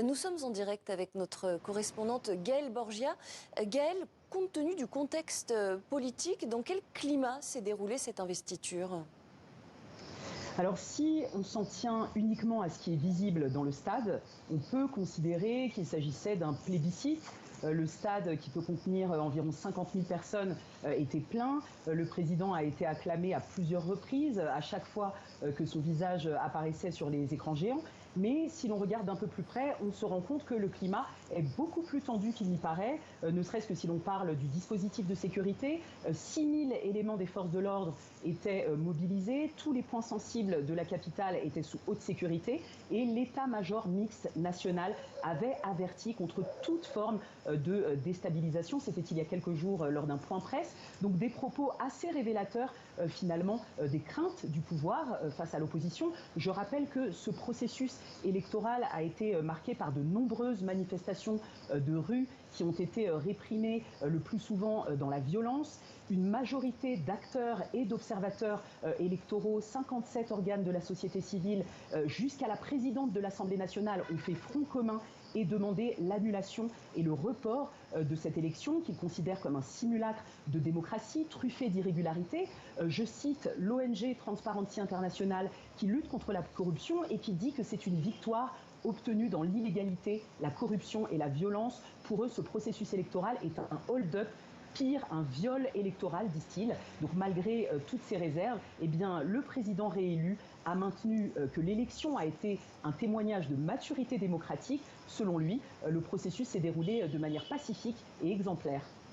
Nous sommes en direct avec notre correspondante Gaëlle Borgia. Gaëlle, compte tenu du contexte politique, dans quel climat s'est déroulée cette investiture ? Alors si on s'en tient uniquement à ce qui est visible dans le stade, on peut considérer qu'il s'agissait d'un plébiscite. Le stade, qui peut contenir environ 50 000 personnes, était plein. Le président a été acclamé à plusieurs reprises, à chaque fois que son visage apparaissait sur les écrans géants. Mais si l'on regarde d'un peu plus près, on se rend compte que le climat est beaucoup plus tendu qu'il n'y paraît, ne serait-ce que si l'on parle du dispositif de sécurité. 6 000 éléments des forces de l'ordre étaient mobilisés, tous les points sensibles de la capitale étaient sous haute sécurité et l'état-major mixte national avait averti contre toute forme de déstabilisation. C'était il y a quelques jours lors d'un point presse. Donc des propos assez révélateurs finalement des craintes du pouvoir face à l'opposition. Je rappelle que ce processus électoral a été marqué par de nombreuses manifestations de rue qui ont été réprimées le plus souvent dans la violence. Une majorité d'acteurs et d'observateurs électoraux, 57 organes de la société civile, jusqu'à la présidente de l'Assemblée nationale ont fait front commun et demandé l'annulation et le report de cette élection qu'ils considèrent comme un simulacre de démocratie truffé d'irrégularités. Je cite l'ONG Transparency International qui lutte contre la corruption et qui dit que c'est une victoire obtenue dans l'illégalité, la corruption et la violence. Pour eux, ce processus électoral est un hold-up, pire, un viol électoral, disent-ils. Donc malgré toutes ces réserves, eh bien, le président réélu a maintenu que l'élection a été un témoignage de maturité démocratique. Selon lui, le processus s'est déroulé de manière pacifique et exemplaire.